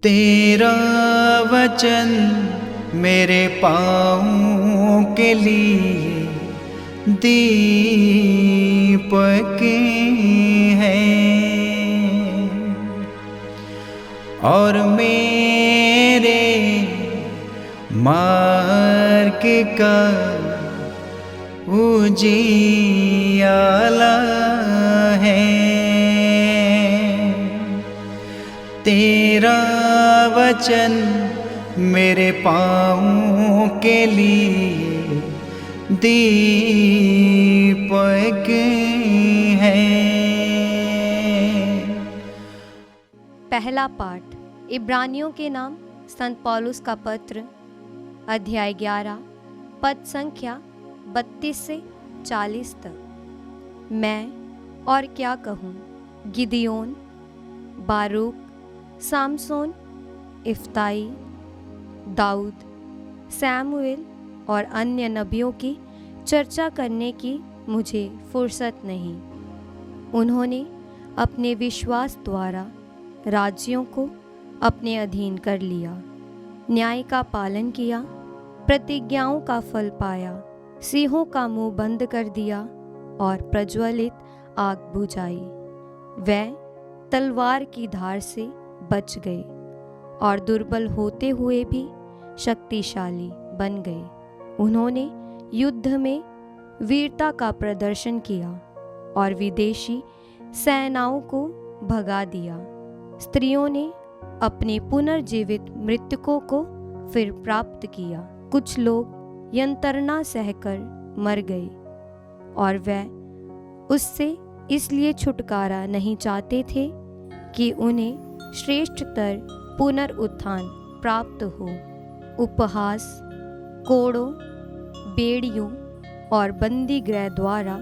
तेरा वचन मेरे पाँवों के लिए दीपक है और मेरे मार्ग का उजियाला है। तेरा वचन मेरे पाँवों के लिए दीपक है। पहला पाठ इब्रानियों के नाम संत पौलुस का पत्र अध्याय 11 पद संख्या 32 से 40 तक। मैं और क्या कहूँ, गिदियोन, बारूक, सामसोन, इफ्ताई, दाऊद, सैमुएल और अन्य नबियों की चर्चा करने की मुझे फुर्सत नहीं। उन्होंने अपने विश्वास द्वारा राज्यों को अपने अधीन कर लिया, न्याय का पालन किया, प्रतिज्ञाओं का फल पाया, सिंहों का मुंह बंद कर दिया और प्रज्वलित आग बुझाई। वे तलवार की धार से बच गए और दुर्बल होते हुए भी शक्तिशाली बन गए। उन्होंने युद्ध में वीरता का प्रदर्शन किया और विदेशी सेनाओं को भगा दिया। स्त्रियों ने अपने पुनर्जीवित मृतकों को फिर प्राप्त किया। कुछ लोग यंत्रणा सहकर मर गए और वे उससे इसलिए छुटकारा नहीं चाहते थे कि उन्हें श्रेष्ठतर पुनरुत्थान प्राप्त हो। उपहास, कोड़ों, बेड़ियों और बंदी गृह द्वारा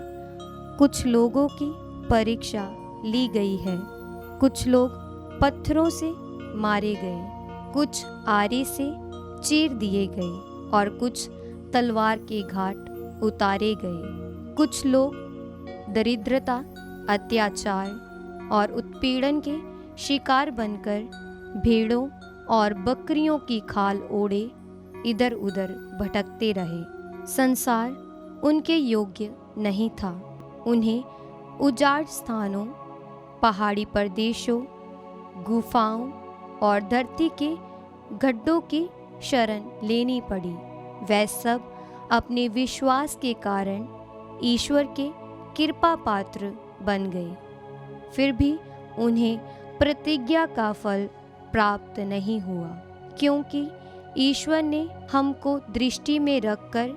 कुछ लोगों की परीक्षा ली गई है। कुछ लोग पत्थरों से मारे गए, कुछ आरी से चीर दिए गए और कुछ तलवार के घाट उतारे गए। कुछ लोग दरिद्रता, अत्याचार और उत्पीड़न के शिकार बनकर भेड़ों और बकरियों की खाल ओढ़े इधर उधर भटकते रहे। संसार उनके योग्य नहीं था। उन्हें उजाड़ स्थानों, पहाड़ी प्रदेशों, गुफाओं और धरती के गड्ढों की शरण लेनी पड़ी। वे सब अपने विश्वास के कारण ईश्वर के कृपा पात्र बन गए। फिर भी उन्हें प्रतिज्ञा का फल प्राप्त नहीं हुआ, क्योंकि ईश्वर ने हमको दृष्टि में रखकर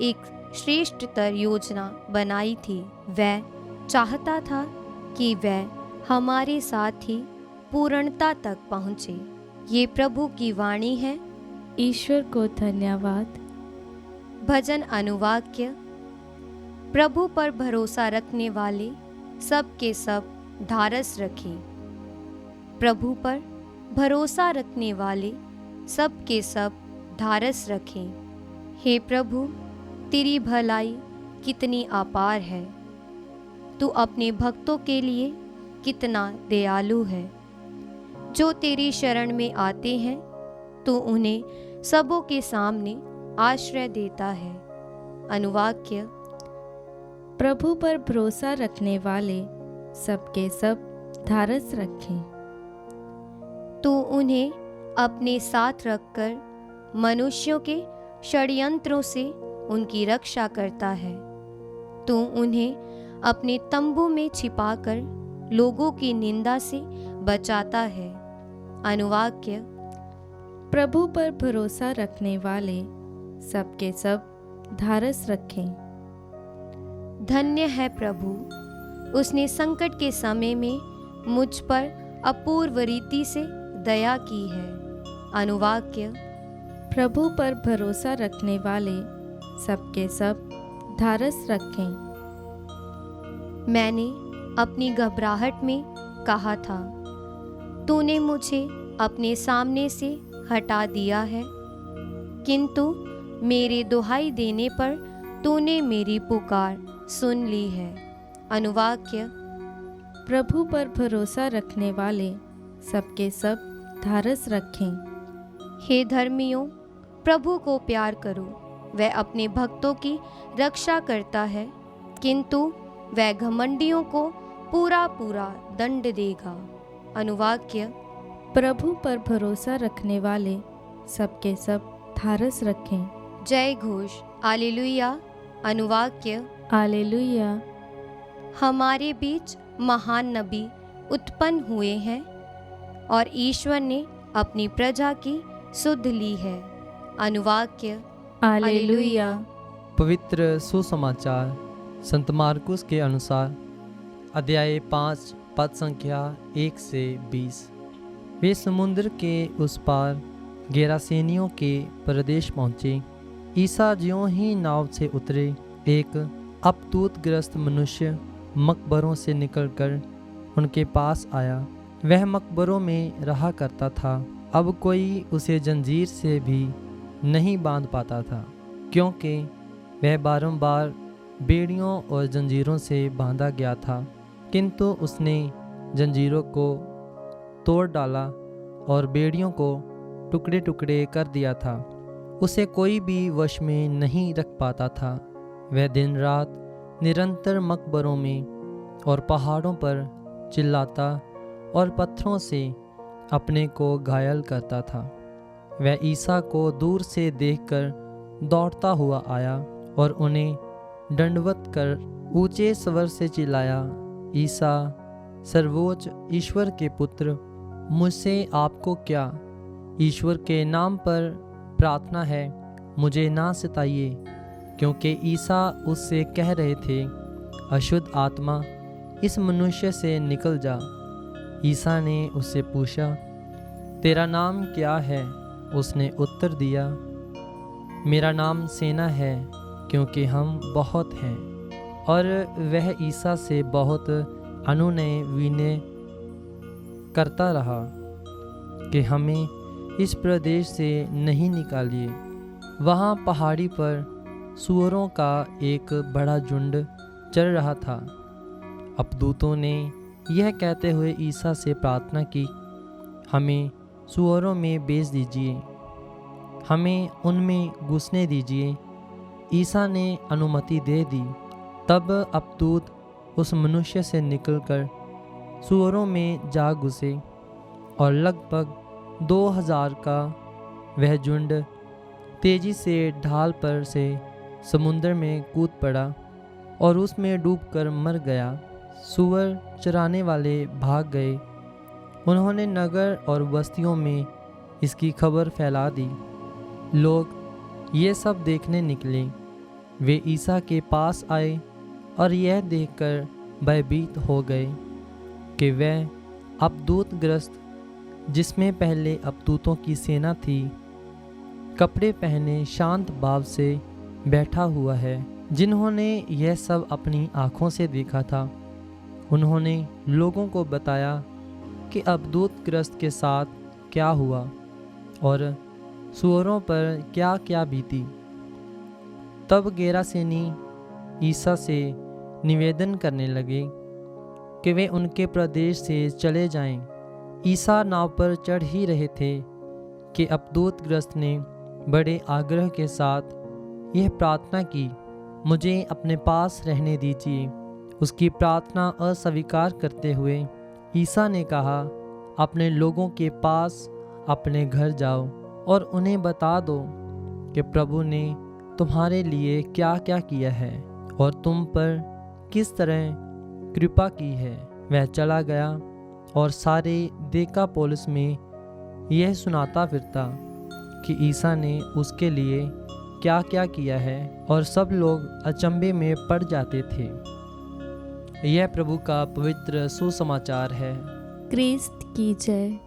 एक श्रेष्ठतर योजना बनाई थी। वह चाहता था कि वह हमारे साथ ही पूर्णता तक पहुँचे। ये प्रभु की वाणी है। ईश्वर को धन्यवाद। भजन अनुवाक्य। प्रभु पर भरोसा रखने वाले सब के सब ढारस रखें। प्रभु पर भरोसा रखने वाले सब के सब ढारस रखें। हे प्रभु, तेरी भलाई कितनी अपार है। तू अपने भक्तों के लिए कितना दयालु है। जो तेरी शरण में आते हैं तो उन्हें सबों के सामने आश्रय देता है। अनुवाक्य। प्रभु पर भरोसा रखने वाले सबके सब ढारस रखें। तू उन्हें अपने साथ रखकर मनुष्यों के षड्यंत्रों से उनकी रक्षा करता है। तू उन्हें अपने तंबू में छिपाकर लोगों की निंदा से बचाता है। अनुवाक्य। प्रभु पर भरोसा रखने वाले सबके सब ढारस रखें। धन्य है प्रभु, उसने संकट के समय में मुझ पर अपूर्व रीति से दया की है। अनुवाक्य। प्रभु पर भरोसा रखने वाले सबके सब ढारस रखें। मैंने अपनी घबराहट में कहा था, तूने मुझे अपने सामने से हटा दिया है, किंतु मेरे दुहाई देने पर तूने मेरी पुकार सुन ली है। अनुवाक्य। प्रभु पर भरोसा रखने वाले सबके सब धारस रखें। हे धर्मियों, प्रभु को प्यार करो। वह अपने भक्तों की रक्षा करता है, किंतु वह घमंडियों को पूरा पूरा दंड देगा। अनुवाक्य: प्रभु पर भरोसा रखने वाले सबके सब धारस रखें। जय घोष हालेलुया। अनुवाक्य: हालेलुया। हमारे बीच महान नबी उत्पन्न हुए हैं और ईश्वर ने अपनी प्रजा की सुध ली है। अनुवाक्य: हालेलुया। पवित्र सुसमाचार संत मार्कुस के अनुसार अध्याय 5 पद संख्या 1 से 20। वे समुद्र के उस पार गेरासेनियों के प्रदेश पहुँचे। ईसा ज्यों ही नाव से उतरे, एक अपतूतग्रस्त मनुष्य मकबरों से निकलकर उनके पास आया। वह मकबरों में रहा करता था। अब कोई उसे जंजीर से भी नहीं बांध पाता था, क्योंकि वह बारंबार बेड़ियों और जंजीरों से बांधा गया था। किंतु उसने जंजीरों को तोड़ डाला और बेड़ियों को टुकड़े टुकड़े कर दिया था। उसे कोई भी वश में नहीं रख पाता था। वह दिन रात निरंतर मकबरों में और पहाड़ों पर चिल्लाता और पत्थरों से अपने को घायल करता था। वह ईसा को दूर से देखकर दौड़ता हुआ आया और उन्हें दंडवत कर ऊंचे स्वर से चिल्लाया, ईसा सर्वोच्च ईश्वर के पुत्र, मुझसे आपको क्या? ईश्वर के नाम पर प्रार्थना है, मुझे ना सताइए। क्योंकि ईसा उससे कह रहे थे, अशुद्ध आत्मा इस मनुष्य से निकल जा। ईसा ने उससे पूछा, तेरा नाम क्या है? उसने उत्तर दिया, मेरा नाम सेना है, क्योंकि हम बहुत हैं। और वह ईसा से बहुत अनुनय विनय करता रहा कि हमें इस प्रदेश से नहीं निकालिए। वहाँ पहाड़ी पर सूअरों का एक बड़ा झुंड चल रहा था। अपदूतों ने यह कहते हुए ईसा से प्रार्थना की, हमें सूअरों में बेच दीजिए, हमें उनमें घुसने दीजिए। ईसा ने अनुमति दे दी। तब अपदूत उस मनुष्य से निकलकर सूअरों में जा घुसे और लगभग 2000 का वह झुंड तेजी से ढाल पर से समुद्र में कूद पड़ा और उसमें डूबकर मर गया। सूअर चराने वाले भाग गए। उन्होंने नगर और बस्तियों में इसकी खबर फैला दी। लोग ये सब देखने निकले। वे ईसा के पास आए और यह देखकर भयभीत हो गए कि वह अपदूतग्रस्त, जिसमें पहले अपदूतों की सेना थी, कपड़े पहने शांत भाव से बैठा हुआ है। जिन्होंने यह सब अपनी आँखों से देखा था, उन्होंने लोगों को बताया कि अपदूतग्रस्त के साथ क्या हुआ और सूअरों पर क्या क्या बीती। तब गेरासेनी ईसा से निवेदन करने लगे कि वे उनके प्रदेश से चले जाएं। ईसा नाव पर चढ़ ही रहे थे कि अपदूतग्रस्त ने बड़े आग्रह के साथ यह प्रार्थना की, मुझे अपने पास रहने दीजिए। उसकी प्रार्थना अस्वीकार करते हुए ईसा ने कहा, अपने लोगों के पास अपने घर जाओ और उन्हें बता दो कि प्रभु ने तुम्हारे लिए क्या क्या किया है और तुम पर किस तरह कृपा की है। वह चला गया और सारे देकापोलिस में यह सुनाता फिरता कि ईसा ने उसके लिए क्या क्या किया है, और सब लोग अचंभे में पड़ जाते थे। यह प्रभु का पवित्र सुसमाचार है। क्रिस्त की जय।